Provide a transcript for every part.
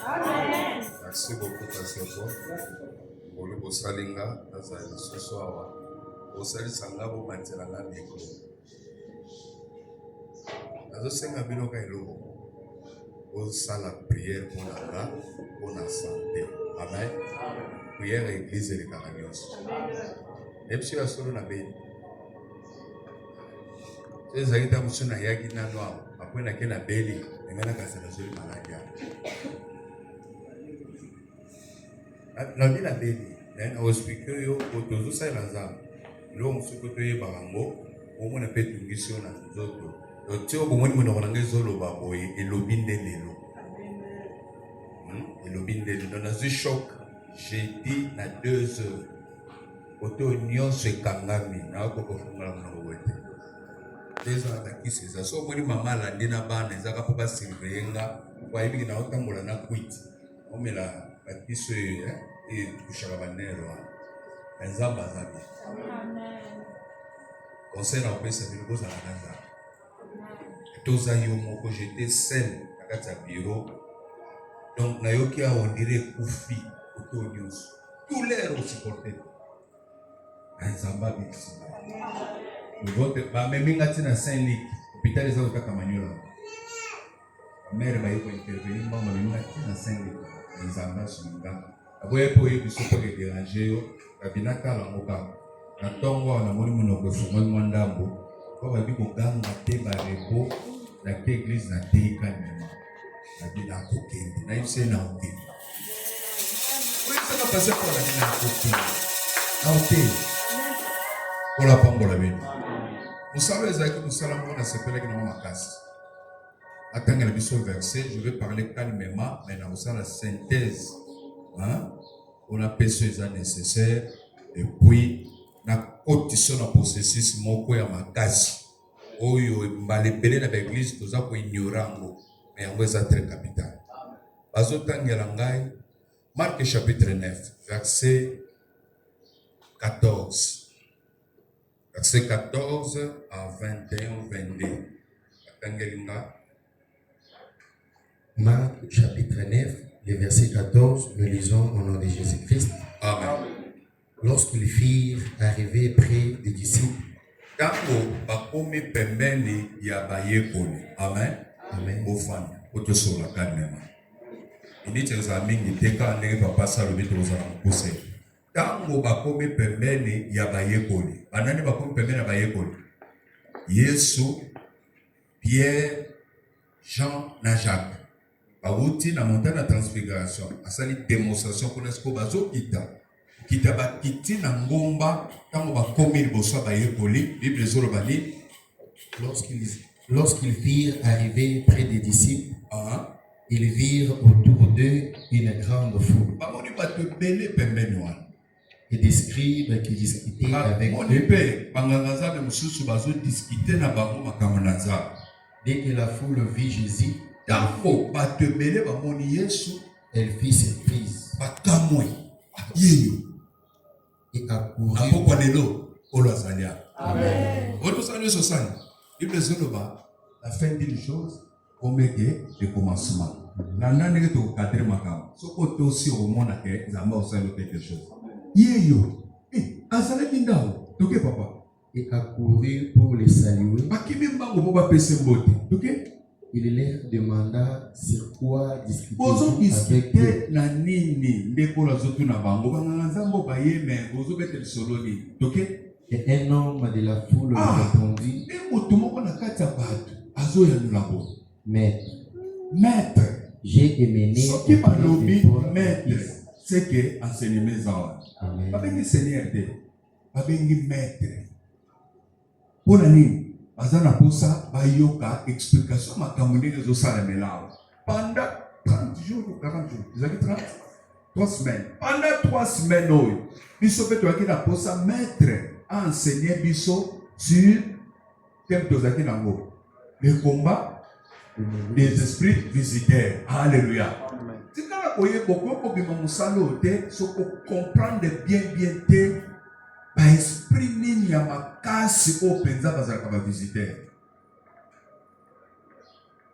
Amen. Merci beaucoup, Pasteur Paul. Bolu bosalinga nazali soso awa. Bosali sanga bo manzelanga meko. Nazo senga bino ka eloko. Bosala prière pour la santé. Amen. Prière à l'église de Caragnos. Et puis la solo na beni. C'est ça qui t'a moussé na yagi na noa. Après na kena beli. Ngana kasa na solo malaki. Na bi na beli. I was speaking yo otozo sa lanza. Lo msuko to ye barango. Omo na petu ngisio na zoto. Otio bomoni mo na ngé zolo ba boye elobinde lelo. Elobinde lelo na zu choc. J'ai dit na 2 heures. Oto nyonso ekangami na ko kofunga na ngwete. 2 heures ataki seza. So moni mama la ndina bana ezaka pa basilvenga. Wa ibi na otambola na quit. Omela batiso et kushaka banero. Enzamba zabi. Amen. Conseil na opesa bino boza na nza. Toza yo moko j'étais seul à kata bureau. Donc nayoki a on dirait kufi auto news. Tout l'air au supporter. Enzamba biksi. Le vote ba meminga tina Saint-Luc. Hôpital les autres Kamanyola. Mère ba yiko intervenir mama meminga tina Saint-Luc. Enzamba sunga. Aboye po yebi sopo ke déranger yo. Kabinaka la moka. Na tongo na moni monoko fungo mwandambo. Ko ba bi ko ganga te ba repo na ke église na te kanema. Na bi na kokende. Na yise na ote. Oui, ça va passer pour la na kokende. Na ote. Pour la pambola bino. Vous savez que nous sommes là s'appelle que nous makasi. Attendez le biso verset, je vais parler calmement, mais dans la synthèse. Hein? On a pesé ça nécessaire et puis na cotition na processus moko ya makasi oyo mbalebele na l'église toza ko ignorango mais yango eza très capital. Bazotangela ngai Marc chapitre 9 verset 14. Verset 14 à 21-22. Atangelinga Marc chapitre 9, le verset 14, nous lisons au nom de Jésus-Christ. Amen. Lorsqu'ils firent arriver près des disciples, tango bakomi pembeni ya bayekoli. Amen. Amen. Bofani otosola kanema. Inite za mingi teka ndenge papa salobi tozala mukuse. Tango bakomi pembeni ya bayekoli. Banani bakomi pembeni ya bayekoli? Yesu, Pierre, Jean na Jacques. Bauti na montagne de transfiguration. Asali démonstration pour l'esco bazo kita. Kita ba kiti na ngomba tango bakomi liboso bayekoli. Bible zolo bali. Lorsqu'ils firent arriver près des disciples, ils virent autour d'eux une grande foule. Et des scribes qui discutaient avec eux. Dès que la foule vit Jésus, elle fit surprise. Et accourut. Amen. La fin d'une chose, on met le commencement. Nana n'est que cadre makam. Ce côté aussi au monde que zamba aussi quelque chose. Yeyo, azala kindao. Toke papa. Et accourut pour les saluer. Akimemba ngo boba pese mbote. Toke. Il leur demanda sur quoi discuter avec eux. Na nini ndeko la zotu na bango banganga nzambo bayeme bozo betel soloni. Toke. Et un homme de la foule répondit, Maître, j'ai émené ce qui m'a nommé maître, c'est que enseignement ça. Pas bien seigneur de, pas bien maître. Pour la nuit, bazana pour ça, bayoka explication ma kamuni les osala melao. Pendant 30 jours ou 40 jours, vous avez 30? 3 semaines. Pendant 3 semaines, il se fait que la pour ça maître. Enseigner biso sur thème de Nango. Le combat des esprits visiteurs. Alléluia. C'est quand vous beaucoup de gens qui comprendre bien te par esprit nini ya makasi au penza bazala kaba visiteur.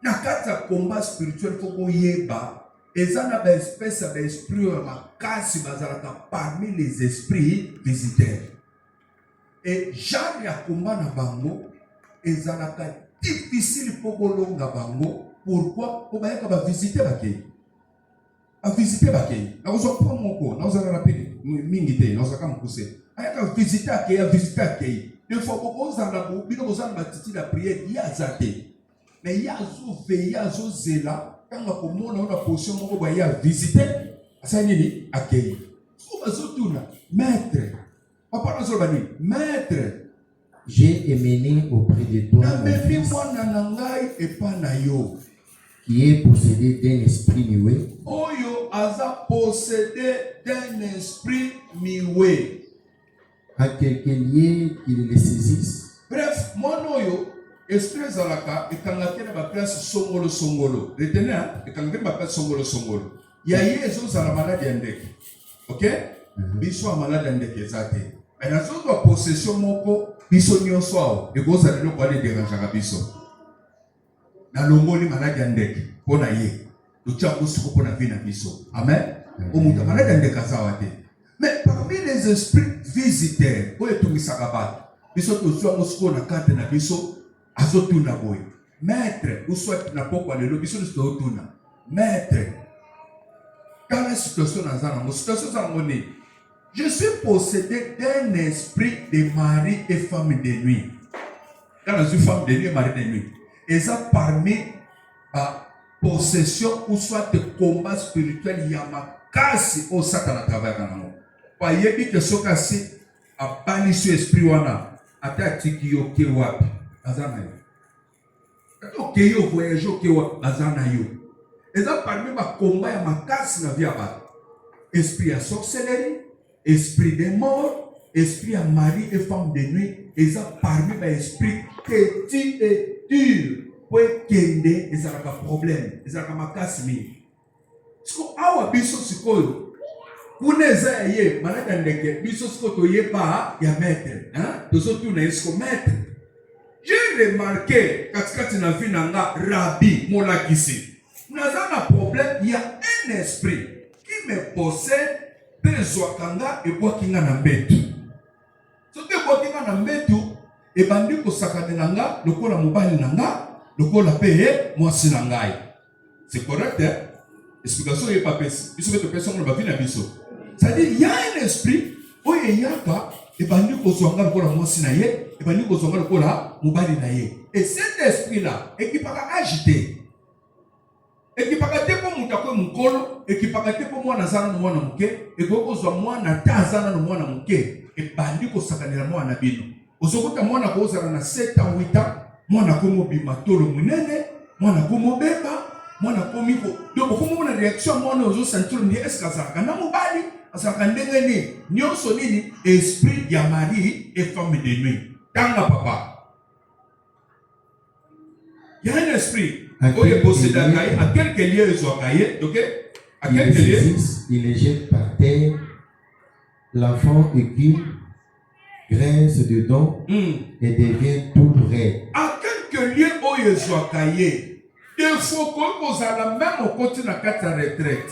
Na kati ya combat spirituel faut yeba ezana ba espèce d'esprit makasi bazalaka parmi les esprits visiteurs. Et genre ya komba na bango ezalaka difficile pour kolonga bango. Pourquoi? Pour bayaka ba visiter bakei. A visiter bakei. Na ozo prendre moko, na ozo rapide mingi te, na ozo ka mukuse. Ayaka visiter akei, a visiter akei. Il faut qu'on s'en aille, bino kozana matiti la prière ya zate. Mais ya zo veiller, ya zo zela, quand on komona una position moko ba ya visiter, asa nini akei. Ko bazo tuna, maître. Papa na zo bani, maître. J'ai émené auprès de toi mon fils, qui est possédé d'un esprit muet. Oyo aza possédé d'un esprit muet. À quelques liés qu'il le saisisse. Bref, mon oyo, esprit zalaka, et quand la tête va place songolo songolo. Retenez, et quand la va place songolo songolo. Yaye ezo zala malade yandeke. Ok? Biso a malade yandeke zate. Mais dans une possession moko, biso nyonso awo, egoza lelo kwa le dérangeaka biso. Na longoli malade yandeke, pona ye. Lucha kusuko pona vina biso. Amen? Omuta malade yandeke azawa te. Mais parmi les esprits visiteurs, où est tout misakaba? Biso to soit musuko na kate na biso, azotuna boy. Maître, ou soit na pokwa lelo, biso to tuna. Maître, dans la situation dans la situation je suis possédé d'un esprit de mari et femme de nuit. Quand je suis femme de nuit et mari de nuit, et ça parmi la possession ou soit de combat spirituel, il y a ma casse au satan à travers la mort. Pas yebi que ce casse a banni ce esprit wana, a tati yo kewapi, azana yo. Kato keyo voyage kewapi, azana yo. Et ça parmi ma combat, il y a ma casse na vie à esprit à sorcellerie, esprit de mort, esprit à mari et femme de nuit, et ça parmi les esprits petit et dur. Pour kende, et ça n'a pas de problème, et ça n'a pas de casse. Parce que awa biso sikoyo, kuneza ye, malaka ndeke, biso sikoyo ye pa, ya maître, hein, tozotu na yesko maître. J'ai remarqué, katikati na vie nanga, Rabbi, molakisi. Nous avons un problème, il y a un esprit qui me possède. Bezwakanga et boakinga na mbetu. Soki boakinga na mbetu e bandi ko sakane nanga lokola mobali nanga lokola peye mwasi na ngai. C'est correct hein? Explication est pas pesi. Biso beto personne na bavina biso. C'est-à-dire il y a un esprit oye yaka e bandi ko zwanga lokola mwasi na ye e bandi ko zwanga lokola mobali na ye. Et cet esprit là qui pas agité. Et qui pakate po mutako mukolo et qui pakate po mwana zana no mwana muke et ko zo mwana tazana no mwana muke et bandi ko sakanela mwana bino ozokota mwana ko zana na 7 ans 8 ans mwana ko mobima tolo munene mwana ko mobeba mwana ko miko donc ko mona réaction mwana ozo sentir ni est-ce que ça kana mobali asaka ndenge ni nyonso nini esprit ya mari et femme de nuit tanga papa il y a un esprit. À quelques lieux ils sont caillés, ok? À quelques lieux, il les jette par terre. L'enfant écume, grince dedans et devient tout raide. À quelques lieux où ils sont caillés, il faut qu'on vous a même au côté de la carte à retraite.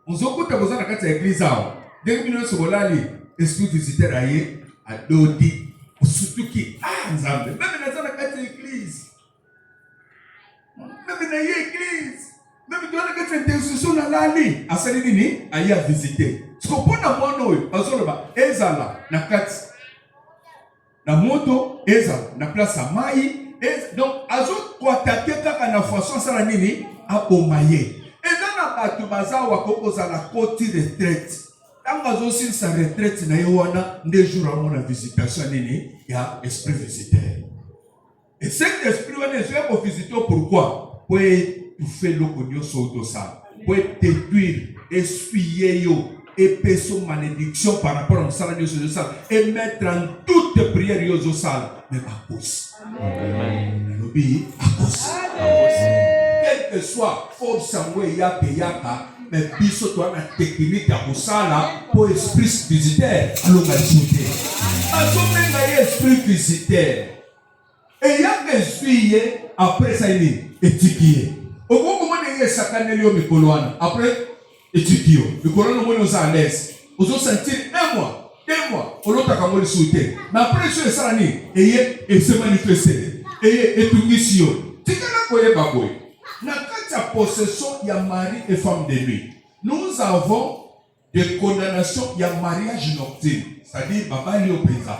On se côté de la carte à l'église. Dès que nous sommes là, l'esprit visiteur aillé à Dodi, surtout qui a ensemble, même dans la carte à l'église. Même dans l'église, même dans la intercession dans l'année, à celle nini aïe à visiter. Ce qu'on peut avoir nous, parce que là, ezala na kati, na moto, ezala na place à maï, donc azo quoi t'attaquer quand na façon ça la nini à omaye. Et dans la batu baza wa koko za la côte retraite. Quand azo sur sa retraite na yowana, des jours à mon visitation nini, il y a esprit visiteur. Et cet esprit on est pour visiter pourquoi? Pour étouffer l'okonyo sur ça, pour détruire, essuyer yo, épaissir malédiction par rapport à ça et mettre en toute prière yo zo sal, mais à cause. Amen. À cause. Quel que soit force en yaka, mais biso toi la technique à Boussala pour esprit visiteur à l'organisation. À son esprit visiteur. Et il y a que suivi après ça, il est étiqueté. Comment est-ce que ça après étudier, le colon est à l'aise. Vous allez sentir 1 mois, 2 mois, on l'autre a le souhaiter. Mais après, je suis allé et se manifester. Et tout ici. C'est que la koye na kati ya possession ya mari et femme de nuit. Nous avons des condamnations, il y a mariage nocturne. C'est-à-dire, papa est au présent.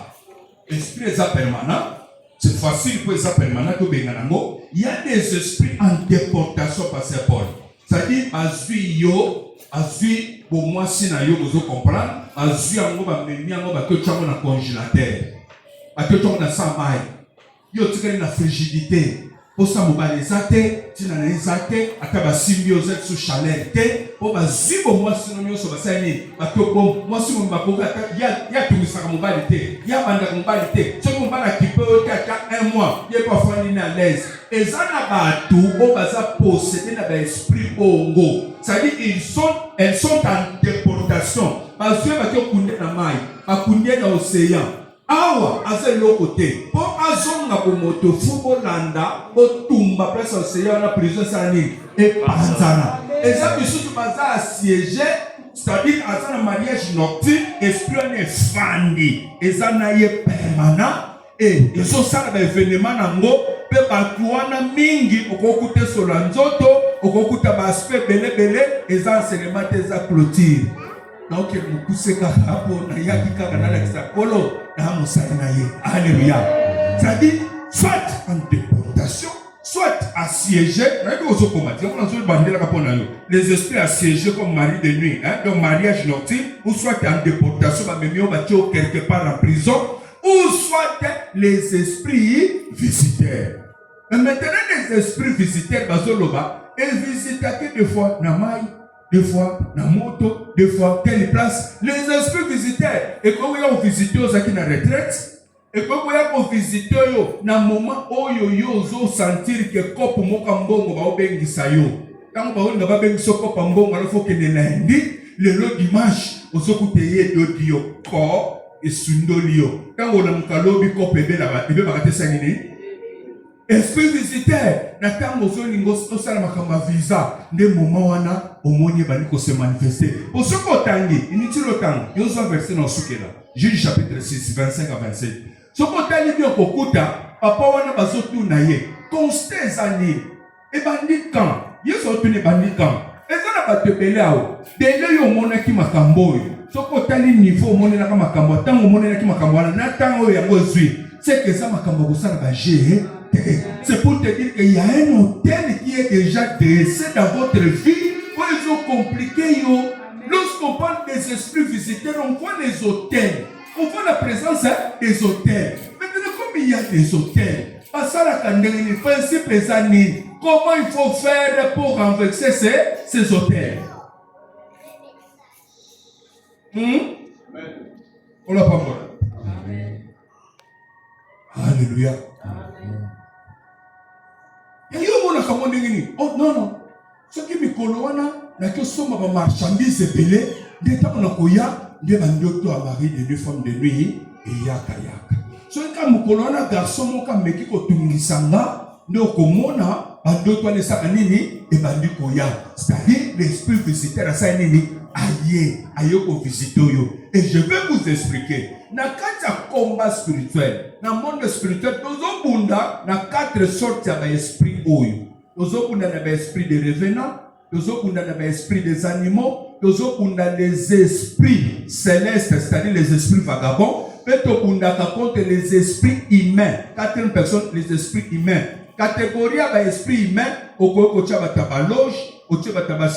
Esprit est permanent. C'est facile pour les permanent que Benganango. Il y a des esprits en déportation par ces Paul. C'est-à-dire, azui yo, azui pour moi si na yo vous comprendre, azui ango ba memi ango ba que tu as na congélateur, ba que tu as na samai, yo tu as na frigidité. Pour ça mobile ezate, tu na ezate, akaba symbiose sous chaleur te, pour ba zibo moi si no so ba sani, ba to bon moi si mo ba ko ya tu misaka mobile te, ya banda mobile te, so mo ba ki peut ata 1 mois, il pas fani na l'aise. Ezana ba tu o ba za posséder na ba esprit ongo. Ça dit elles sont en déportation. Parce que ba to kunde na mai, ba kunde na océan. Awa, aze lokote. Po azonga ko moto fubo landa, po tumba place océan na prison sani et panzana. Et ça biso tu baza assiégé, c'est-à-dire azana mariage nocturne, esprit ne fandi, ezana ye permanent et ils ont ça événement nango, pe batuana mingi okokuta sola nzoto, okokuta ba aspect belé, ezan enseignement eza clôture. Donc nous poussons kaka pour na yaki kaka na la kolo. Alléluia. C'est-à-dire, soit en déportation, soit assiégé. Les esprits assiégés comme mari de nuit, donc mariage nocturne, ou soit en déportation, quelque part en prison, ou soit les esprits visiteurs. Mais maintenant, les esprits visiteurs, ils visitent des fois dans maille. Des fois, dans moto, des fois, quelle place. Les esprits visiteurs. Et quand vous visitez aux qui na retraite, et quand vous visitez dans le moment où vous sentir que cop mokambongo va obengisa yo. Quand vous avez bengisa cop mbongo, il faut que le lundi, le dimanche, vous écoutez d'audio corps et sundolio. Quand vous avez un calobi cop et là-bas, il va sanguiner. Esprit visiteur, natango zolingo osala makamba visa nde moment wana omoni bali ko se manifester. Pour ce kotangi, inutile autant. Yozo verset dans sukela. Juge chapitre 6 25 à 27. Ce kotangi bien kokuta, papa wana bazotu na ye. Constant zani. E bandi kan. Yeso tuni bandi kan. Ezana batepele awo. Dele yo mona ki makambo yo. Ce kotangi niveau mona na makambo, tango mona na ki makambo na tango yango zui. C'est que ça makambo ko sala ba gé. C'est pour te dire qu'il y a un hôtel qui est déjà dressé dans votre vie. Quand ils ont compliqué, lorsqu'on parle des esprits visiteurs, on voit les hôtels. On voit la présence des hôtels. Maintenant, comme il y a des hôtels, comment il faut faire pour renverser ces hôtels? On l'a pas voir. Alléluia. Oh non. Ce qui me coloana, la question de marchandise épelée, des temps on a koya, des bandoto à mari de 2 femmes de nuit et yaka. Ce qui me coloana, garçon, mon cas, mais qui kotungisanga, ne komona, bandoto à sakanini et bandikoya. C'est-à-dire, l'esprit visitaire à sanini, aïe ko visitoyo. Et je vais vous expliquer. Dans 4 combats spirituels, dans le monde spirituel, nous avons 4 sortes d'esprits. Nous avons l'esprit des revenants, nous avons l'esprit des animaux, nous avons les esprits célestes, c'est-à-dire les esprits vagabonds, mais nous avons les esprits humains. 4 personnes, les esprits humains. Catégorie d'esprit humain, au côté de loge, au côté de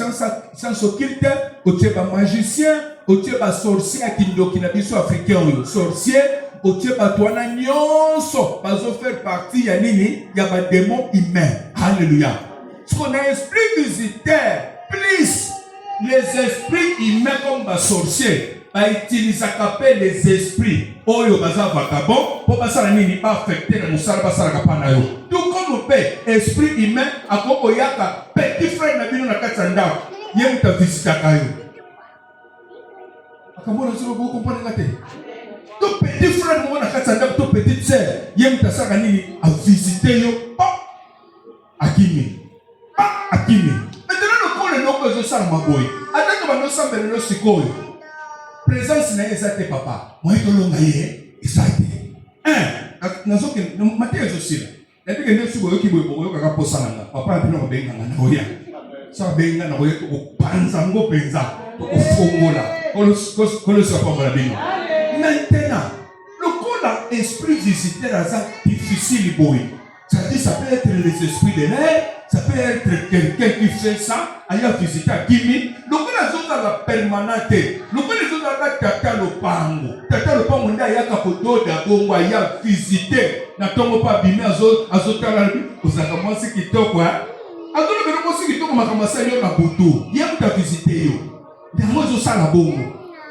science occulte, au côté de magicien, au côté de sorcier qui n'a africain, sorcier, au côté de toana nyonso, pas faire partie, il y a des démons humains. Alléluia. Ce qu'on a esprit visiteur, plus les esprits humains comme les sorciers, utilisent les esprits. Oyo baza vagabond, pour passer la nuit, pas affecté dans le salon, passer la capana. Tout comme on paie, esprit humain, à Koko Yaka, petit frère n'a vu dans la Katsanda, il y a une visite à Kayo. Comment vous comprenez la tête? Tout petit frère, moi, dans la Katsanda, tout petit sœur, il y a une visite à visiter, à Kimi. maboy. Ataka bano sambele no sikoyo. Présence na ezate papa. Moi tolonga ye ezate. Nazoke Matthieu aussi. Et puis que nous sommes qui boyo kaka posana. Papa a bino benga na oya. Ça benga na oya ko panza ngo penza. Ko fongola. Ko so pa mala bino. Maintenant, le cola esprit visitaire ça difficile boy. Ça dit ça peut être les esprits de l'air. Ça peut être quelqu'un qui fait ça, ailleurs visiter à Kimi. Donc, on a la permanente. Donc, on a la tata le pango. Tata le pango, on a ya kapoto d'abord, on a visité. Na tongo pas bimé azotala aux akamosi qui toque quoi. Azolo beno mosi qui toque makamasa yo na boto. Ya muta visiter yo. D'amo zo sala bongo.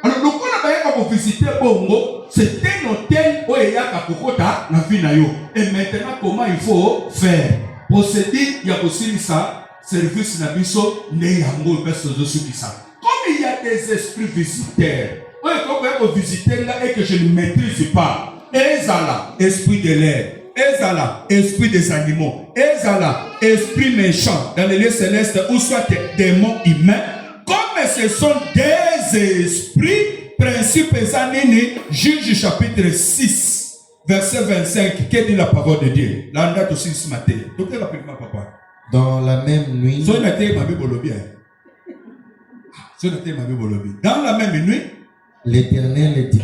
Alors, donc on a ya ka visiter bongo. C'est un hôtel où il y a kakokota na vie na yo. Et maintenant, comment il faut faire? Procéder, il y a aussi ça, service na biso, ne yango beso zo ça. Comme il y a des esprits visiteurs, on peut visiter là et que je ne maîtrise pas. Ezala, esprit de l'air. Ezala, esprit des animaux. Ezala, esprit méchant dans les lieux célestes ou soit des démons humains. Comme ce sont des esprits, principes anini, Juge chapitre 6. Verset 25, qu'est dit la parole de Dieu? Là, on a aussi ce matin. Donc, la papa. Dans la même nuit. Dans la même nuit. L'Éternel dit à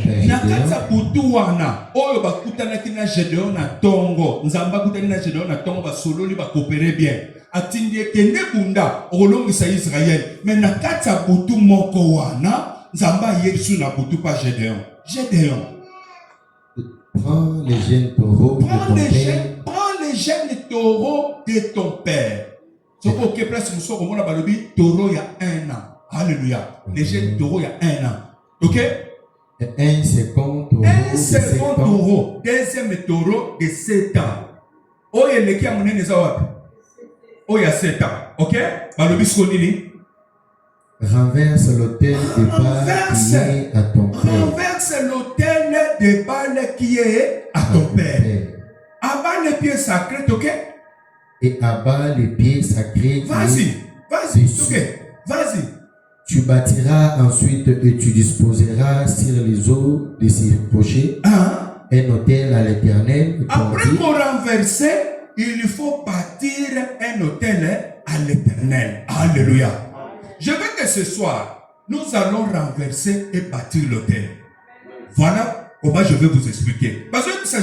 Gédéon. Prends les jeunes taureaux de ton père. Prends les jeunes taureaux de ton père. C'est pour que place nous sommes au monde taureau il y a 1 an. Alléluia. Les jeunes taureaux il y a 1 an. Ok? Un second taureau. Un second taureau. Deuxième taureau de 7 ans. Oh, il y a les qui a mené les autres. Oh, il y a 7 ans. Ok? Balobi skonini. Renverse l'autel de Baal qui est à ton père. Renverse l'autel de Baal qui est à ton père. Abat les pieds sacrés, ok? Et abat les pieds sacrés. Vas-y, ok? Vas-y. Tu bâtiras ensuite et tu disposeras sur les eaux de ces rochers un autel à l'Éternel. Après qu'on renverse, il faut bâtir un autel à l'Éternel. Alléluia. Je veux que ce soir, nous allons renverser et bâtir l'autel. Voilà comment je vais vous expliquer. Parce que ça,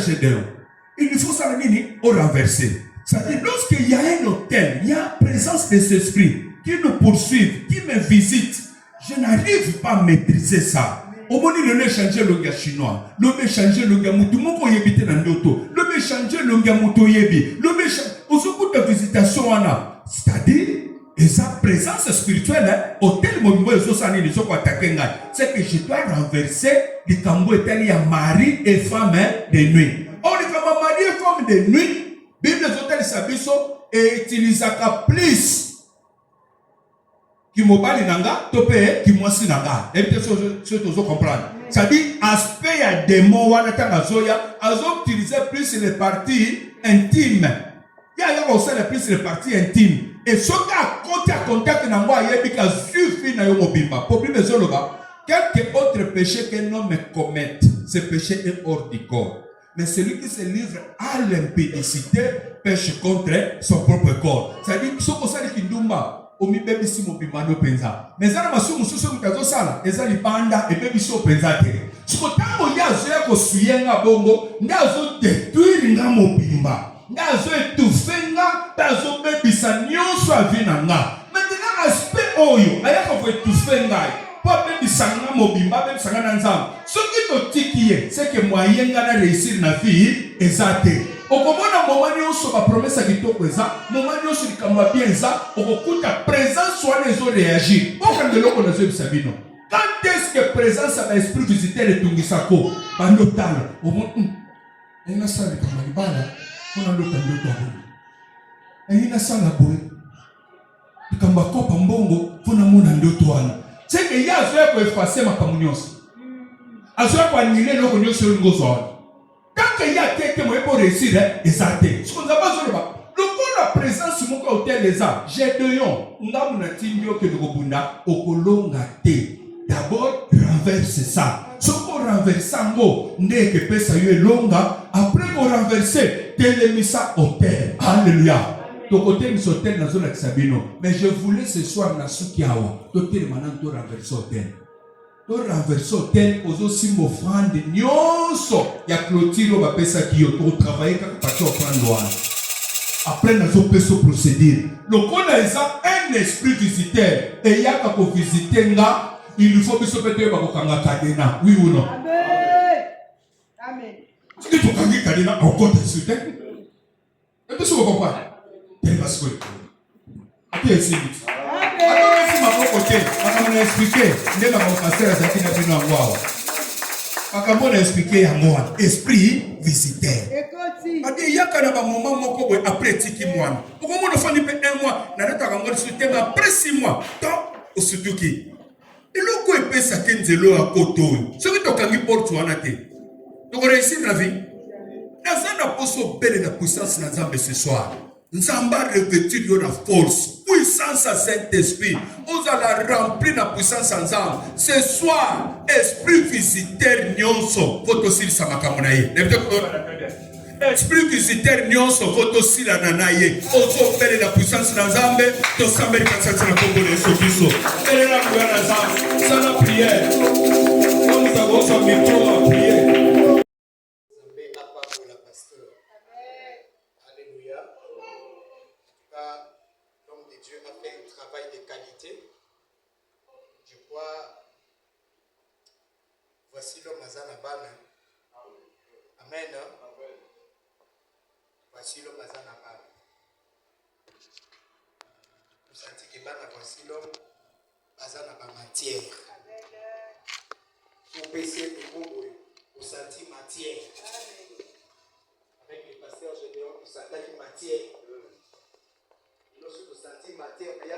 il faut ça au renverser. C'est-à-dire, lorsqu'il y a un autel, il y a la présence des esprits qui nous poursuivent, qui me visitent. Je n'arrive pas à maîtriser ça. Au moment où le changer le gars chinois, le changer le gars moutou, mon ko yebite na ndoto, le changer le gars moutou yebi, le au secours de visitation c'est-à-dire et sa présence spirituelle, hôtel Mobimbo et Sosani, les autres attaquent, c'est que je dois renverser les cambo et mari et femme de nuit. Or, les femmes mari et femme de nuit, Bible des hôtels Sabiso et utilisaka plus qui mobile nanga, topé, qui moisi nanga. Et bien, ce que vous comprenez. Ça dit, aspect à des mots, à utiliser plus les parties intimes. Il y a aussi plus les parties intimes. Et ce qui a côté à contact dans moi, il y a suffit na yo mobimba. Problème est là. Quelque autre péché qu'un homme commette, ce péché est hors du corps. Mais celui qui se livre à l'impédicité pêche contre son propre corps. C'est-à-dire que ce que ça dit kindumba, omi bebi si mobimba no penza. Mais ça na masu mususu mutazo sala, ezali banda et bebi so penza te. Ce que tango ya zoya ko suyenga bongo, ndazo détruire nga mobimba. Ndazo etufenga, ndazo bebisa nyonso avinanga. Maintenant aspect oyo, ayaka vo etufenga. Pas bebisanga mobimba, bebisanga na nzambe. Ce qui te tiki, c'est que moyen nga na réussir na vie ezate. Okomona moment nyonso ba promesse kitoko eza, moment nyonso likamba bien eza, okokuta présence wana ezo réagir. Okandeloko na zo bisabino. Quand est-ce que présence à l'esprit visiteur etungisako? Bando tala, omo ina sala kama libala. On a l'autre et il a ça la boue. Il a kopa mbongo, fona mona ndoto wana. C'est que ya zoya ko effacer ma kamunios. Azoya ko annuler le konyo sur ngozo. Tant que ya tete mo pour réussir, ezate. Ce qu'on a pas sur le bas. Le présence mon hôtel les a. J'ai deux yon. Ngam na tindio que nous bunda okolonga te. D'abord renverse ça. Ce qu'on renverse ngo ne que pesa yo longa. Après qu'on renverse telemisa hôtel. Alléluia. Ton côté mis hôtel dans zone Sabino. Mais je voulais ce soir na sukiawa. Hôtel maintenant to renverse hôtel. To renverse hôtel aux simbo offrande nyonso ya clôture ba pesa ki yo to travailler ka parti offrande loin. Après nous avons ce procédure. Donc on a un esprit visiteur et il y a qu'à visiter là, il faut que ce soit peut-être pas kadena. Oui ou non? Amen. Amen. Tu dis pour qu'il kadena encore des soutiens. Et puis ce qu'on comprend. T'es pas sûr. Après ici. Alors si ma côté, on va expliquer. N'est pas mon pasteur à qui n'a pas nous voir. Quand on a expliqué à moi, esprit visiteur. Il y a un moment où après tiki mois. Pourquoi on ne fait pas un mois? Après 6 mois. Tant au Suzuki. Et le coup est payé à 15 euros à Koto. Ce que tu as mis pour toi, donc on réussit la vie. Nous avons posé la puissance dans ce soir. Nous avons revêtu de la force, puissance à Saint-Esprit. Nous allons remplir la puissance ensemble. Ce soir, esprit visiteur nyonso, photo sil samakamonaye. Esprit visiteur nyonso, photo sil ananaye. Ozo pele la puissance ensemble. To sambe katsatsa na kombo le sobiso. Pele la puissance ensemble. Ça la prière. Nous avons son micro à prier. L'homme de Dieu a fait un travail de qualité. Je crois, voici l'homme Azanabana. Amen. Voici l'homme Azanabana. Vous sentez que voici l'homme Azanabana matière. Vous baissez le mot, vous sentez matière. Avec le pasteur Gédéon, vous sentez matière. Lorsque vous sentez matière, il y a